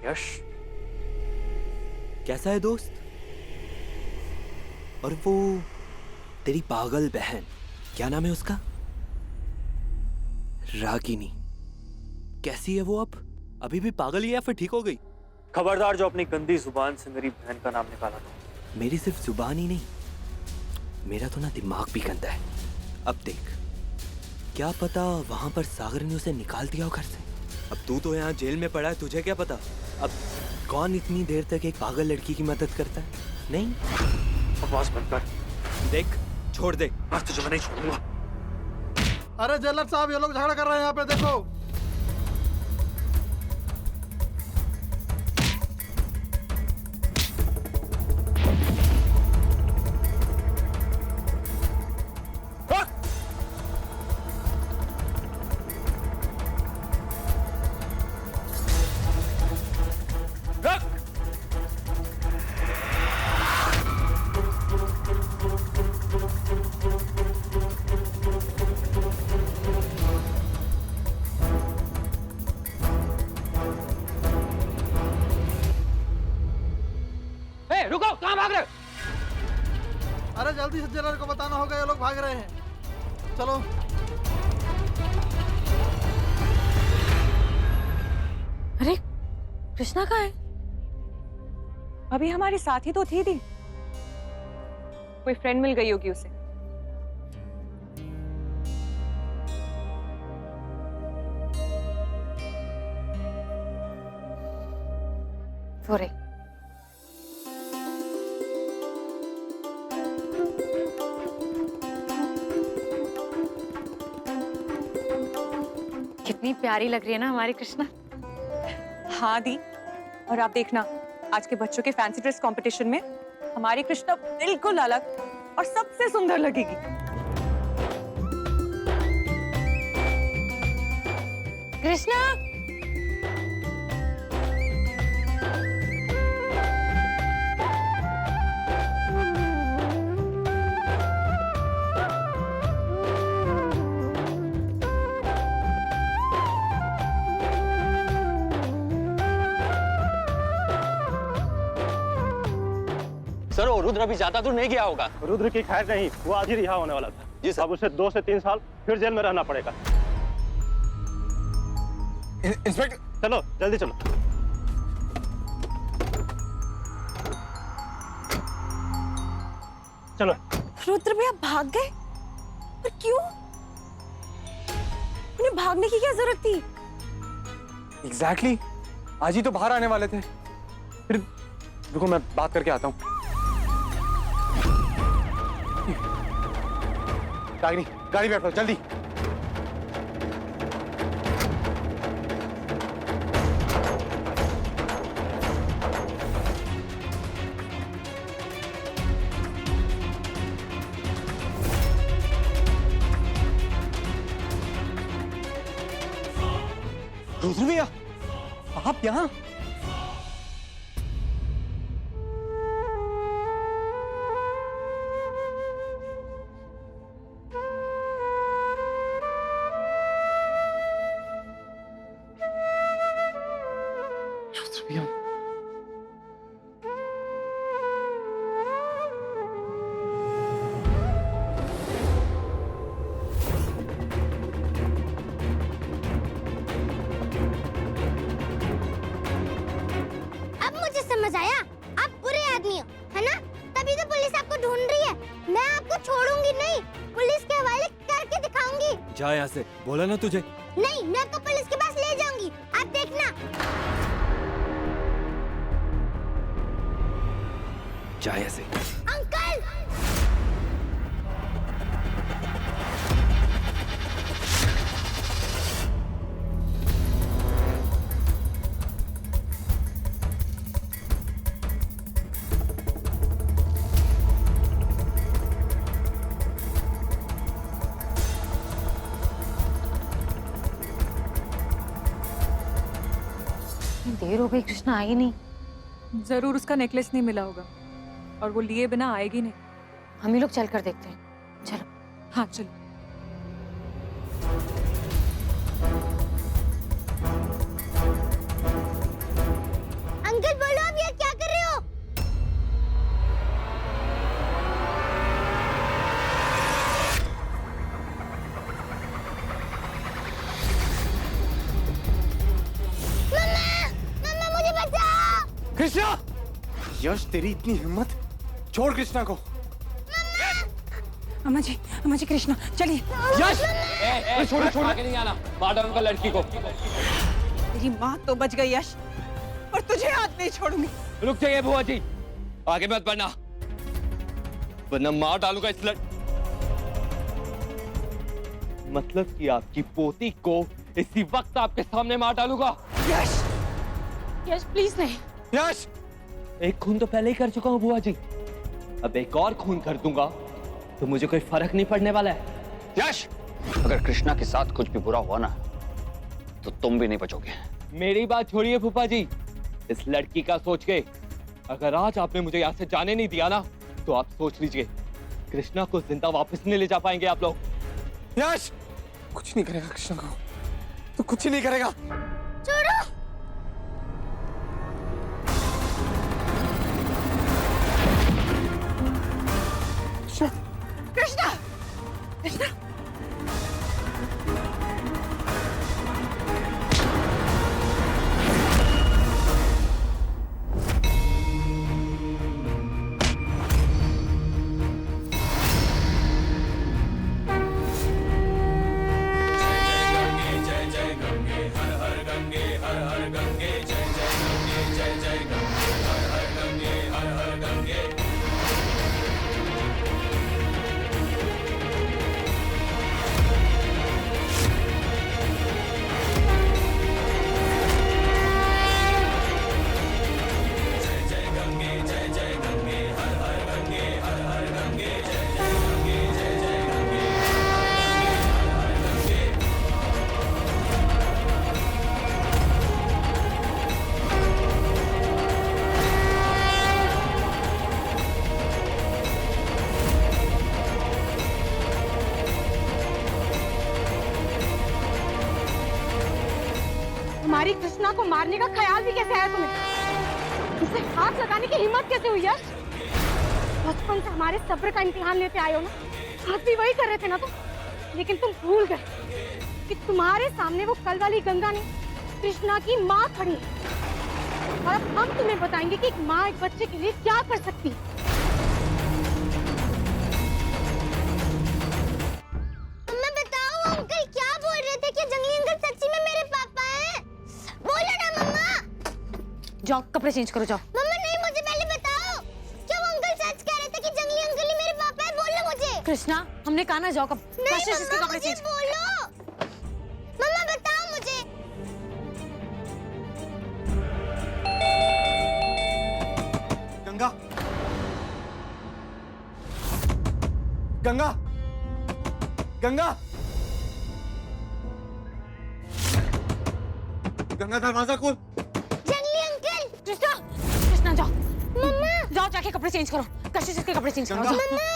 यश, कैसा है दोस्त? और वो तेरी पागल बहन, क्या नाम है उसका? रागिनी, कैसी है वो अब? अभी भी पागल ही है या फिर ठीक हो गई? खबरदार जो अपनी गंदी जुबान से मेरी बहन का नाम निकाला था। मेरी सिर्फ जुबान ही नहीं, मेरा तो ना दिमाग भी गंदा है। अब देख, क्या पता वहां पर सागर ने उसे निकाल दिया हो घर से। अब तू तो यहाँ जेल में पड़ा है, तुझे क्या पता? अब कौन इतनी देर तक एक पागल लड़की की मदद करता है? नहीं, बकवास बंद कर। देख, छोड़ दे। आज तुझे मैं नहीं छोड़ूंगा। अरे जेलर साहब, ये लोग झगड़ा कर रहे हैं यहाँ पे, देखो। रुको, कहाँ भाग रहे हो? अरे जल्दी से जेलर को बताना होगा, ये लोग भाग रहे हैं। चलो। अरे कृष्णा कहाँ है? अभी हमारे साथ ही तो थी। कोई फ्रेंड मिल गई होगी उसे। वो रे, कितनी प्यारी लग रही है ना हमारी कृष्णा। हाँ दी, और आप देखना आज के बच्चों के फैंसी ड्रेस कंपटीशन में हमारी कृष्णा बिल्कुल अलग और सबसे सुंदर लगेगी। कृष्णा, सर, वो रुद्र अभी ज्यादा दूर नहीं गया होगा। रुद्र की खैर नहीं, वो आज ही रिहा होने वाला था। जी सर। अब उसे 2 से 3 साल फिर जेल में रहना पड़ेगा। इंस्पेक्टर, चलो जल्दी चलो। चलो। रुद्र भैया भाग गए? पर क्यों? उन्हें भागने की क्या जरूरत थी? एग्जैक्टली, आज ही तो बाहर आने वाले थे। फिर रुको, मैं बात करके आता हूँ। रागिनी, गाड़ी बैठो जल्दी। रुद्र भैया, आप यहाँ? भैया, अब मुझे समझ आया, आप बुरे आदमी हो, है ना? तभी तो पुलिस आपको ढूंढ रही है। मैं आपको छोड़ूंगी नहीं, पुलिस के हवाले करके दिखाऊंगी। जा यहाँ से, बोला ना तुझे। नहीं, मैं आपको पुलिस के पास ले जाऊंगी, आप देखना। जा यहाँ से। अंकल! देर हो गई, कृष्णा आई नहीं। जरूर उसका नेकलेस नहीं मिला होगा और वो लिए बिना आएगी नहीं। हम ही लोग चल कर देखते हैं, चलो। हाँ चलो। कृष्णा! यश, तेरी इतनी हिम्मत! छोड़ कृष्णा को। अम्मा जी कृष्णा चलिए। यश! छोड़ो छोड़ो। आगे नहीं आना, मार डाल उनका लड़की को। तेरी माँ तो बच गई यश, पर तुझे आज नहीं छोड़ूंगी। रुक जाइए बुआ जी, आगे मत बढ़ना, वरना मार डालूंगा इस मतलब कि आपकी पोती को इसी वक्त आपके सामने मार डालूंगा। यश! यश प्लीज नहीं। यश! एक खून तो पहले ही कर चुका हूँ बुआ जी, अब एक और खून कर दूंगा तो मुझे कोई फर्क नहीं पड़ने वाला है। यश, अगर कृष्णा के साथ कुछ भी बुरा हुआ ना तो तुम भी नहीं बचोगे। मेरी बात छोड़िए फूफा जी, इस लड़की का सोच के अगर आज आपने मुझे यहाँ से जाने नहीं दिया ना तो आप सोच लीजिए कृष्णा को जिंदा वापस नहीं ले जा पाएंगे आप लोग। यश! कुछ नहीं करेगा कृष्णा को, तो कुछ ही नहीं करेगा। छोड़ो। कृष्णा! कृष्णा! हमारी कृष्णा को मारने का ख्याल भी कैसे आया तुम्हें? उसे हाथ लगाने की हिम्मत कैसे हुई यश? बचपन से हमारे सब्र का इम्तिहान लेते आए हो ना, आज भी वही कर रहे थे ना तुम, लेकिन तुम भूल गए कि तुम्हारे सामने वो कल वाली गंगा नहीं कृष्णा की माँ खड़ी है। और अब हम तुम्हें बताएंगे कि एक माँ एक बच्चे के लिए क्या कर सकती है। मम्मा बताओ, अंकल क्या बोल रहे थे कि जंगली अंकल सच्ची में मेरे पापा हैं? बोलो ना मम्मा। जाओ कपड़े चेंज करो जाओ। मम्मा नहीं, मुझे पहले बताओ, क्या वो अंकल सच कह रहे थे कि जंगली अंकल ही मेरे पापा हैं? बोलो मुझे। कृष्णा हमने कहा ना जाओ नहीं इसके मम्मा, कपड़े मुझे चेंज। बोलो। मम्मा बताओ मुझे। गंगा! गंगा! गंगा! गंगा, दरवाजा खोल। जंगली अंकल। कृष्णा कृष्णा जाओ मम्मा। जाओ जाके कपड़े चेंज करो, कशिश इसके कपड़े चेंज करो गंगा। जाओ। मम्मा।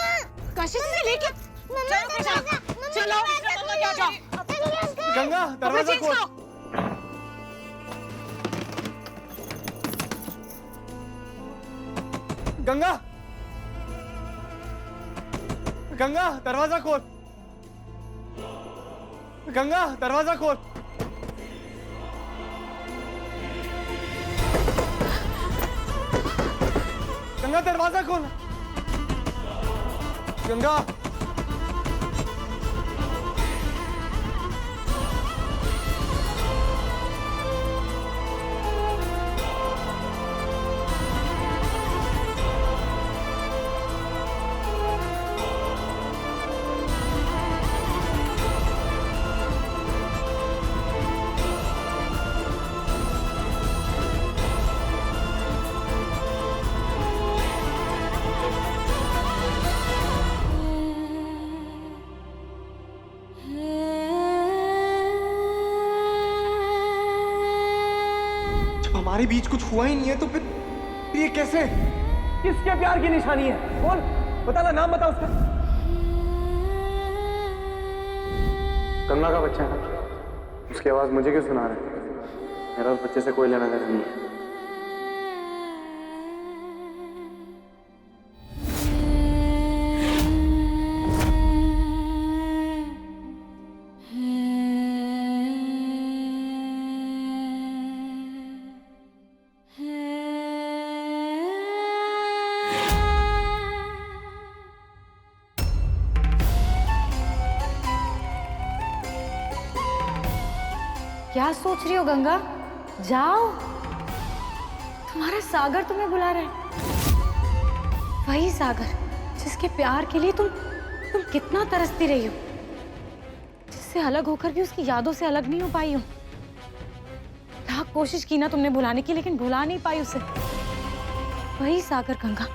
कशिश से लेके मम्मा चलो कृष्णा, दरवाजा। चलो मम्मा क्या जाओ जंगली अंकल। गंगा, कपड़े दरवाजा चेंज खोल। करो। गंगा! गंगा, दरवाजा खोल। गंगा, दरवाजा खोल। गंगा, दरवाजा खोल। गंगा! हमारे बीच कुछ हुआ ही नहीं है तो फिर ये कैसे? किसके प्यार की निशानी है? कौन? बता ना, नाम बता उसका। गंगा का बच्चा है। उसकी आवाज मुझे क्यों सुना रहे? मेरा उस बच्चे से कोई लेना देना नहीं है। क्या सोच रही हो गंगा? जाओ, तुम्हारा सागर तुम्हें बुला रहा है। वही सागर जिसके प्यार के लिए तुम कितना तरसती रही हो, जिससे अलग होकर भी उसकी यादों से अलग नहीं हो पाई हो। लाख कोशिश की ना तुमने भुलाने की, लेकिन भुला नहीं पाई उसे। वही सागर गंगा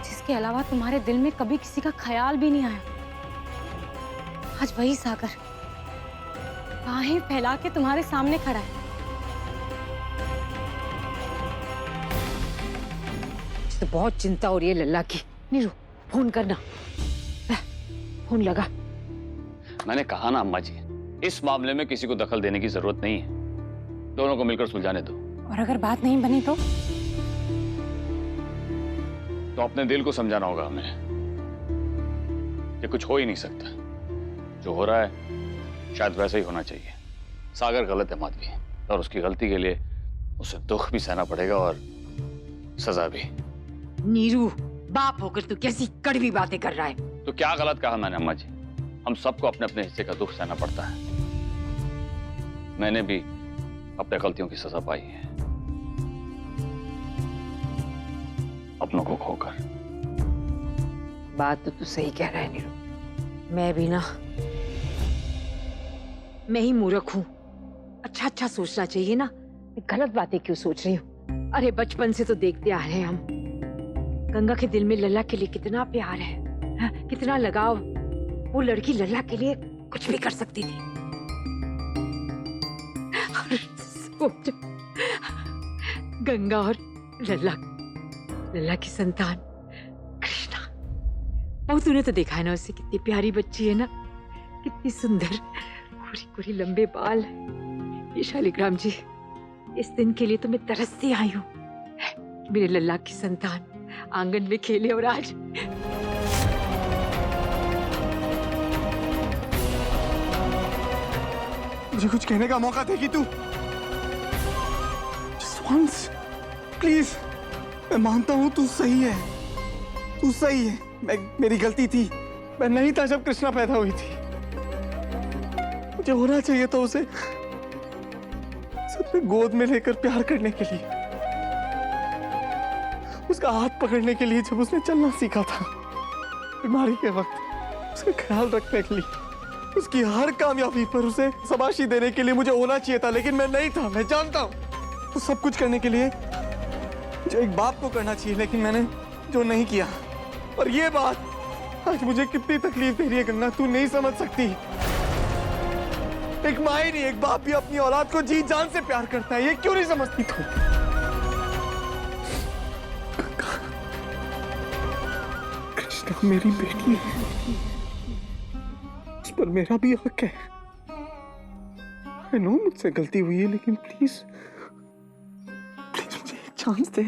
जिसके अलावा तुम्हारे दिल में कभी किसी का ख्याल भी नहीं आया। आज वही सागर बाहें फैला के तुम्हारे सामने खड़ा है। तो बहुत चिंता हो रही है लल्ला की। नीरू, फोन करना। फोन लगा। मैंने कहा ना अम्मा जी, इस मामले में किसी को दखल देने की जरूरत नहीं है, दोनों को मिलकर सुलझाने दो। और अगर बात नहीं बनी तो अपने दिल को समझाना होगा हमें कि कुछ हो ही नहीं सकता। जो हो रहा है शायद वैसा ही होना चाहिए। सागर गलत है माधवी, और उसकी गलती के लिए उसे दुख भी सहना पड़ेगा और सजा भी। नीरू, बाप होकर तू कैसी कड़वी बातें कर रहा है? तो क्या गलत कहा मैंने अम्मा जी? हम सबको अपने अपने हिस्से का दुख सहना पड़ता है। मैंने भी अपने गलतियों की सजा पाई है, अपनों को खोकर। बात तो तू सही कह रहा है नीरू। मैं भी ना, मैं ही मूर्ख हूँ। अच्छा सोचना चाहिए ना। गलत बातें क्यों सोच रही हूँ? अरे बचपन से तो देखते आ रहे हैं हम, गंगा के दिल में लल्ला के लिए कितना प्यार है, कितना लगाव। वो लड़की लल्ला के लिए कुछ भी कर सकती थी। और सोच, गंगा और लल्ला की संतान कृष्णा। और तूने तो देखा है ना उससे, कितनी प्यारी बच्ची है ना, कितनी सुंदर, पूरी लंबे बाल। ये शालिग्राम जी, इस दिन के लिए तो मैं तरसती आई हूँ। मेरे लल्ला की संतान आंगन में खेले। और आज मुझे कुछ कहने का मौका देगी तू? Just once, please. मैं मानता हूँ तू सही है, तू सही है। मेरी गलती थी, मैं नहीं था जब कृष्णा पैदा हुई थी। मुझे होना चाहिए था उसे अपने गोद में लेकर प्यार करने के लिए, उसका हाथ पकड़ने के लिए जब उसने चलना सीखा था, बीमारी के वक्त उसका ख्याल रखने के लिए, उसकी हर कामयाबी पर उसे शाबाशी देने के लिए मुझे होना चाहिए था, लेकिन मैं नहीं था। मैं जानता हूँ तो सब कुछ करने के लिए जो एक बाप को करना चाहिए, लेकिन मैंने जो नहीं किया। और ये बात आज मुझे कितनी तकलीफ दे रही है गंगा, तू नहीं समझ सकती। एक माँ ही नहीं, एक बाप भी अपनी औलाद को जी जान से प्यार करता है। ये क्यों नहीं समझती तू? कृष्णा मेरी बेटी है, उस पर मेरा भी हक है। I know मुझसे गलती हुई है, लेकिन प्लीज मुझे एक चांस दे।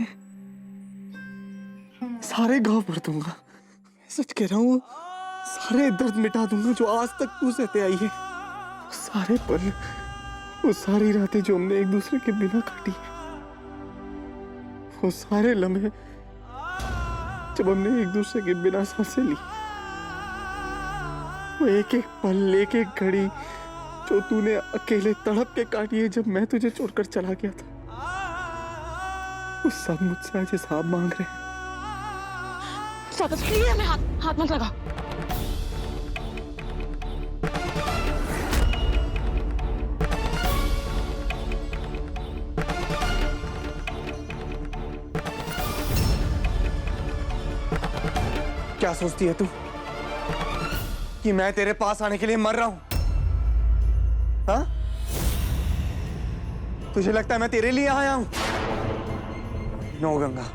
सारे घाव भर दूंगा, सच कह रहा हूँ। सारे दर्द मिटा दूंगा जो आज तक तू सहते आई है। सारे पल, वो सारी रातें जो हमने एक दूसरे के बिना काटी, वो सारे लम्हे जब हमने एक दूसरे के बिना सांसें ली, वो एक एक पल, एक एक घड़ी जो तूने अकेले तड़प के काटी है जब मैं तुझे छोड़कर चला गया था, वो सब मुझसे आज हिसाब मांग रहे हैं। प्लीज हमें हाथ मत लगा। क्या सोचती है तू कि मैं तेरे पास आने के लिए मर रहा हूं? हाँ? तुझे लगता है मैं तेरे लिए आया हूं? नो गंगा,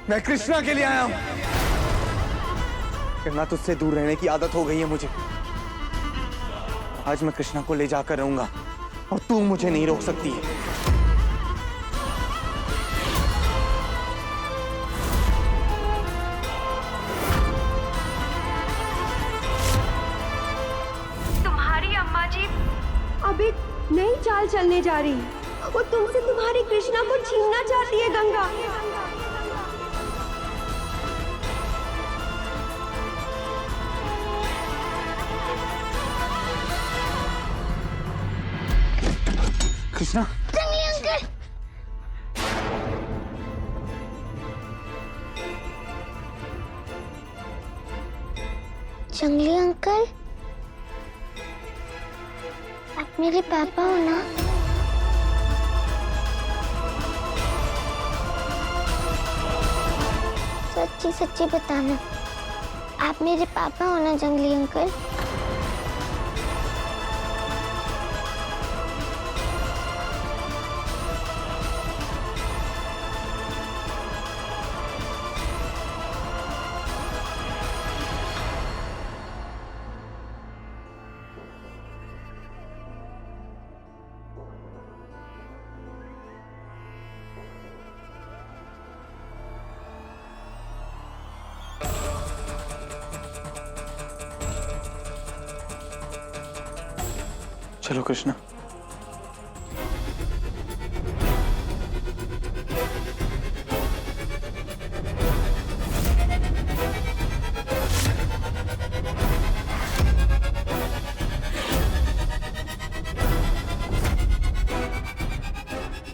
मैं कृष्णा के लिए आया हूं। कृष्णा, तुझसे दूर रहने की आदत हो गई है मुझे। आज मैं कृष्णा को ले जाकर रहूंगा और तू मुझे नहीं रोक सकती है। अब एक नई चाल चलने जा रही है। वो तुमसे तुम्हारी कृष्णा को छीनना चाहती है गंगा। कृष्णा, जंगली अंकल, जंगली अंकल, आप मेरे पापा हो ना? सच्ची सच्ची बताना, आप मेरे पापा हो ना जंगली अंकल? चलो कृष्णा।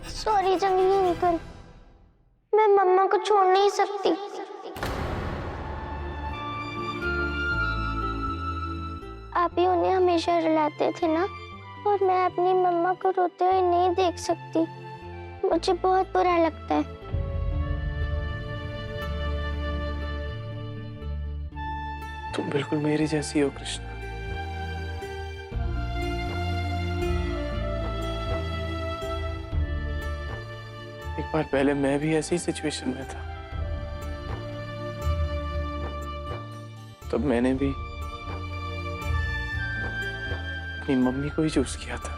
सॉरी जंगली अंकल, मैं मम्मा को छोड़ नहीं सकती। आप ही उन्हें हमेशा रुलाते थे ना, और मैं अपनी मम्मा को रोते हुए नहीं देख सकती। मुझे बहुत बुरा लगता है। तुम बिल्कुल मेरी जैसी हो कृष्णा। एक बार पहले मैं भी ऐसी सिचुएशन में था, तब मैंने भी अपनी मम्मी को ही चूज किया था।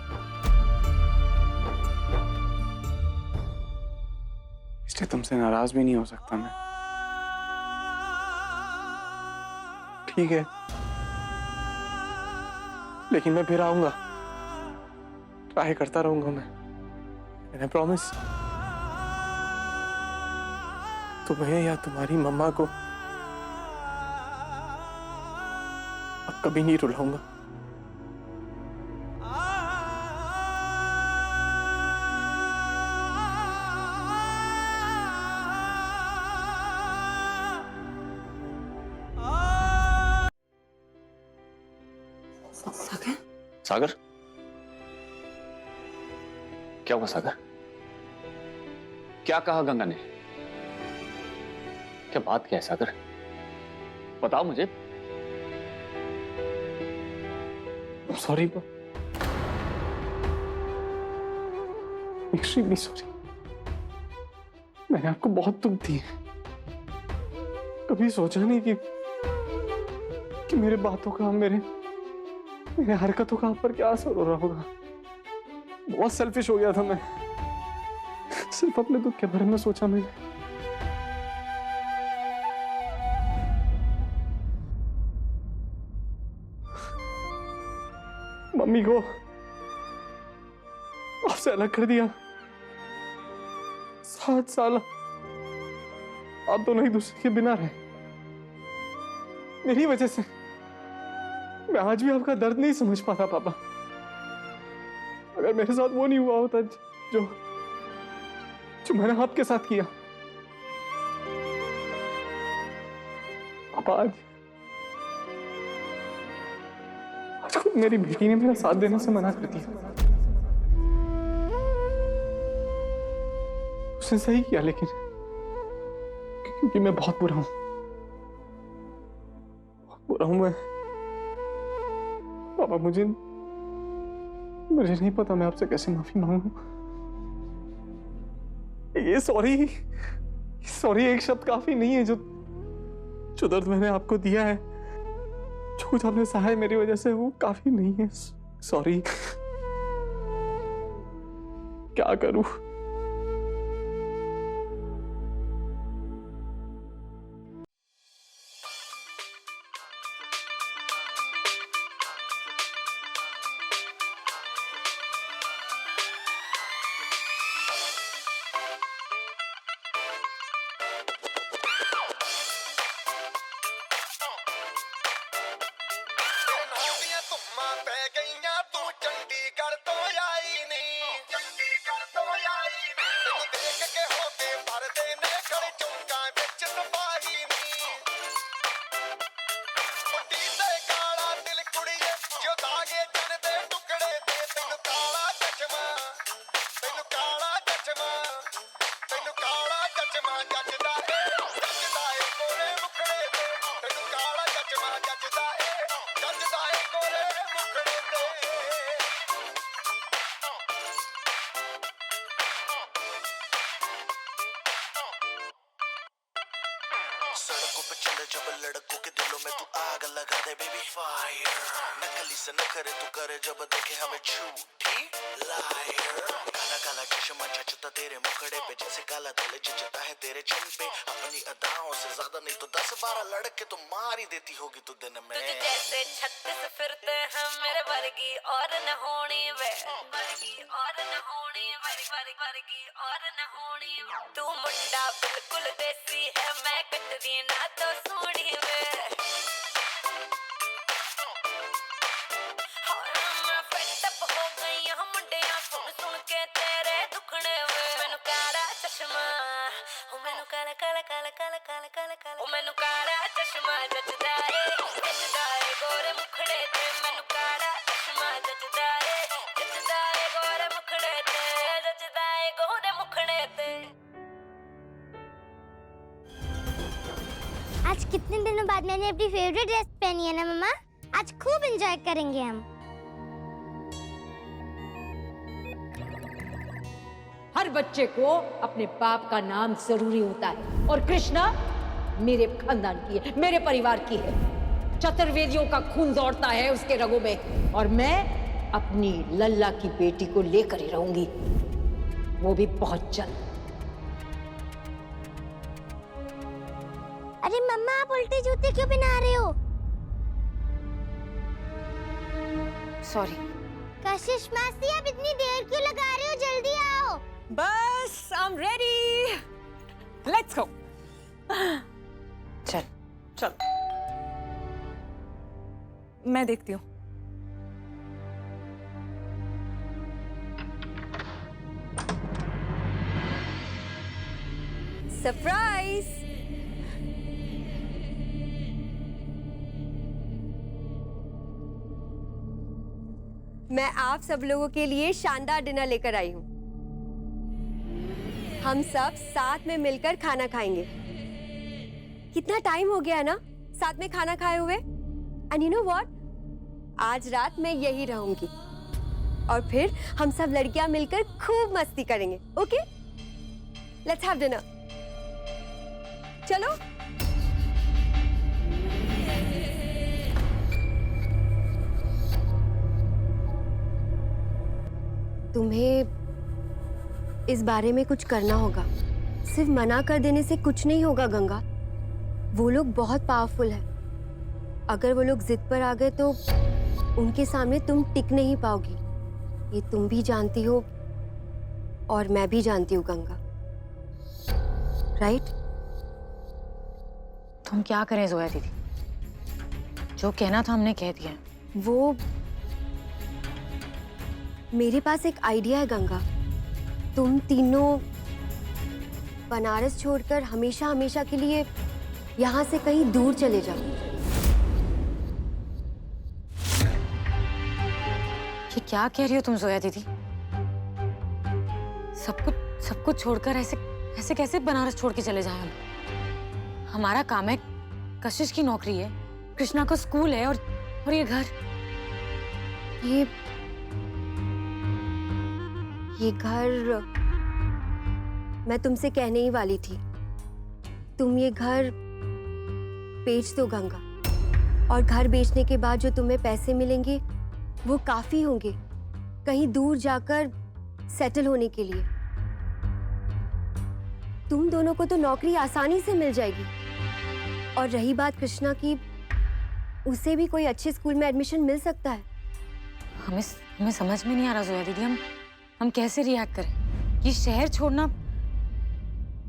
इसलिए तुमसे नाराज भी नहीं हो सकता मैं। ठीक है, लेकिन मैं फिर आऊंगा, ट्राई करता रहूंगा मैं प्रॉमिस। तुम्हें या तुम्हारी मम्मा को अब कभी नहीं रुलाऊंगा। सागर, सागर, क्या हुआ सागर? क्या कहा गंगा ने? क्या बात क्या है सागर? बताओ मुझे। Sorry, extremely sorry. मैंने आपको बहुत दुख दिए। कभी सोचा नहीं कि मेरे बातों का, मेरे हरकतों का आप पर क्या असर हो रहा होगा। बहुत सेल्फिश हो गया था मैं। सिर्फ अपने दुख के बारे में सोचा मैंने। मम्मी को आपसे अलग कर दिया। 7 साल आप दोनों एक दूसरे के बिना रहे, मेरी वजह से। मैं आज भी आपका दर्द नहीं समझ पाता पापा। अगर मेरे साथ वो नहीं हुआ होता जो मैंने आपके साथ किया। पापा, आज खुद मेरी बेटी ने मेरा साथ देने से मना कर दिया। उसने सही किया, लेकिन क्योंकि मैं बहुत बुरा हूं। मैं। पापा, मुझे नहीं पता मैं आपसे कैसे माफी मांगू। ये सॉरी एक शब्द काफी नहीं है। जो दर्द मैंने आपको दिया है, जो कुछ आपने सहा है मेरी वजह से, वो काफी नहीं है। सॉरी। क्या करूं? ਧੁੰਮਾਂ ਪੈ ਗਈਆਂ, ਤੂੰ ਚੰਡੀਗੜ੍ਹ ਤੋਂ ਆਈ ਨੀ। सड़कों पे चले जब लड़कों के दिलों में तू आग लगा दे बेबी फायर, नकली से नखरे तू करे जब देखे हमें झूठी लायर, काला काला चश्मा जचता तेरे मुखड़े पे जैसे काला दिल जचता है तेरे चिन पे, अपनी अदाओं से ज्यादा नहीं तो 10-12 लड़के तो मार ही देती होगी तू दिन में। तुझे जैसे 36 फिरते हैं मेरे वर्गी और न होनी वे, वर्गी और न होनी वर्गी और न होनी, तू मुंडा बिल्कुल देसी है मैं कटरी ना तो सोनी वे, मैं फेटअप हो गई हूं मुंडिया सुन सुन के तेरे दुखने वे, मैनू काला चश्मा ओ मैनू काला काला काला काला काला काला काला ओ मैनू काला चश्मा जचदा है गोरे मुखड़े ते, मैनू काला चश्मा जचदा है गोरे मुखड़े ते, जचदा है गोरे मुखड़े ते। आज कितने दिनों बाद मैंने अपनी फेवरेट ड्रेस पहनी है ना मम्मा, आज खूब एंजॉय करेंगे हम। हर बच्चे को अपने बाप का नाम जरूरी होता है और कृष्णा मेरे खानदान की है, मेरे परिवार की है। चतुर्वेदियों का खून दौड़ता है उसके रगों में और मैं अपनी लल्ला की बेटी को लेकर ही रहूंगी, वो भी बहुत जल्द। अरे मम्मा आप उल्टे जूते क्यों पहना रहे हो? सॉरी। कशिश मासी आप इतनी देर क्यों लगा रहे हो, जल्दी आओ। बस I am ready, let's go. चल चल मैं देखती हूँ। सरप्राइज। मैं आप सब लोगों के लिए शानदार डिनर लेकर आई हूँ। हम सब साथ में मिलकर खाना खाएंगे। कितना टाइम हो गया ना साथ में खाना खाए हुए। एंड यू नो व्हाट, आज रात मैं यही रहूंगी और फिर हम सब लड़कियां मिलकर खूब मस्ती करेंगे। Okay, let's have dinner. चलो। तुम्हें इस बारे में कुछ करना होगा। सिर्फ मना कर देने से कुछ नहीं होगा गंगा। वो लोग बहुत पावरफुल है। अगर वो लोग जिद पर आ गए तो उनके सामने तुम टिक नहीं पाओगी। ये तुम भी जानती हो और मैं भी जानती हूँ गंगा, राइट? तुम क्या करें जोया दीदी, जो कहना था हमने कह दिया। वो मेरे पास एक आइडिया है गंगा। तुम तीनों बनारस छोड़कर हमेशा हमेशा के लिए यहाँ से कहीं दूर चले जाओ। ये क्या कह रही हो तुम जोया दीदी? सब कुछ छोड़कर ऐसे कैसे बनारस छोड़ के चले जाएं हम? हमारा काम है, कशिश की नौकरी है, कृष्णा का स्कूल है और ये घर। ये घर मैं तुमसे कहने ही वाली थी। तुम ये घर बेच दो गंगा, और घर बेचने के बाद जो तुम्हें पैसे मिलेंगे वो काफी होंगे कहीं दूर जाकर सेटल होने के लिए। तुम दोनों को तो नौकरी आसानी से मिल जाएगी। और रही बात कृष्णा की, उसे भी कोई अच्छे स्कूल में एडमिशन मिल सकता है। हमें समझ में नहीं आ रहा जोया दीदी, हम कैसे रिएक्ट करें? ये शहर छोड़ना,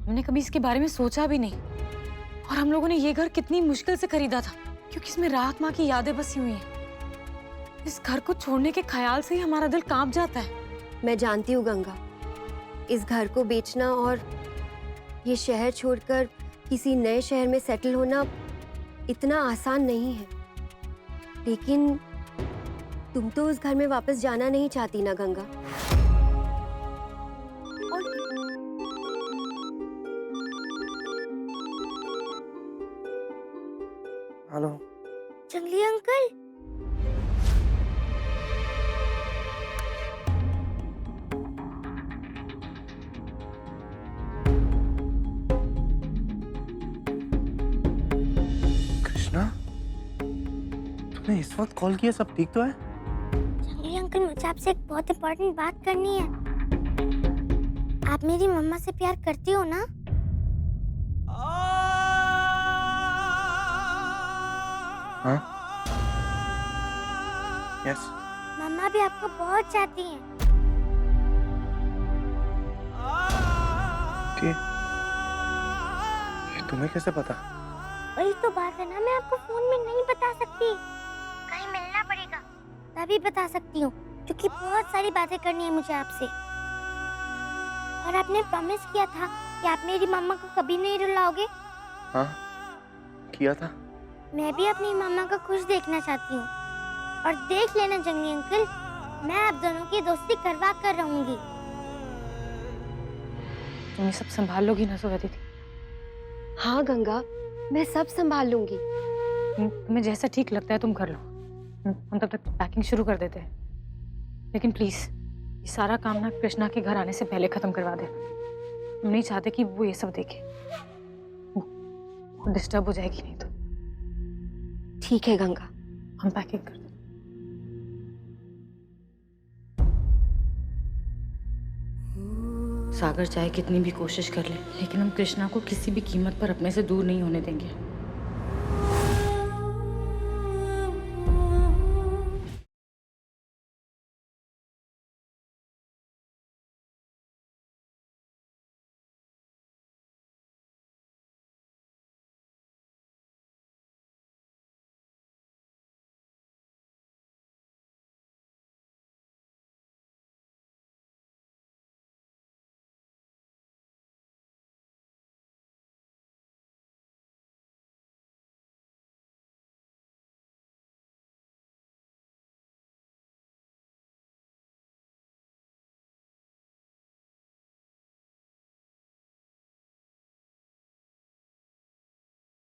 हमने कभी इसके बारे में सोचा भी नहीं। और हम लोगों ने ये घर कितनी मुश्किल से खरीदा था, क्योंकि इसमें रात माँ की यादें बसी हुई हैं। इस घर को छोड़ने के ख्याल से ही हमारा दिल कांप जाता है। मैं जानती हूँ गंगा, इस घर को बेचना और ये शहर छोड़कर किसी नए शहर में सेटल होना इतना आसान नहीं है। लेकिन तुम तो उस घर में वापस जाना नहीं चाहती ना गंगा? हेलो। जंगली अंकल। कृष्णा, तूने इस वक्त कॉल किया, सब ठीक तो है? जंगली अंकल, मुझे आपसे एक बहुत इम्पोर्टेंट बात करनी है। आप मेरी मम्मा से प्यार करती हो ना? हाँ? यस। मम्मा भी आपको बहुत चाहती हैं। ये तुम्हें कैसे पता? वही तो बात है ना, मैं आपको फोन में नहीं बता सकती। कहीं मिलना पड़ेगा तभी बता सकती हूँ, क्योंकि बहुत सारी बातें करनी है मुझे आपसे। और आपने प्रॉमिस किया था कि आप मेरी मम्मा को कभी नहीं रुलाओगे। हाँ, किया था। मैं भी अपनी मम्मा को खुश देखना चाहती हूँ। और देख लेना जंगली अंकल, मैं आप दोनों की दोस्ती करवा कर रहूंगी। तुम ये सब संभाल लोगी ना जोया दीदी? हाँ गंगा, मैं सब संभाल लूंगी। तुम्हें जैसा ठीक लगता है तुम कर लो। हम तब तक पैकिंग शुरू कर देते हैं। लेकिन प्लीज ये सारा काम ना कृष्णा के घर आने से पहले खत्म करवा देना। हम नहीं चाहते कि वो ये सब देखे, वो डिस्टर्ब हो जाएगी नहीं तो। ठीक है गंगा, हम पैकिंग कर दें। सागर चाहे कितनी भी कोशिश कर ले, लेकिन हम कृष्णा को किसी भी कीमत पर अपने से दूर नहीं होने देंगे।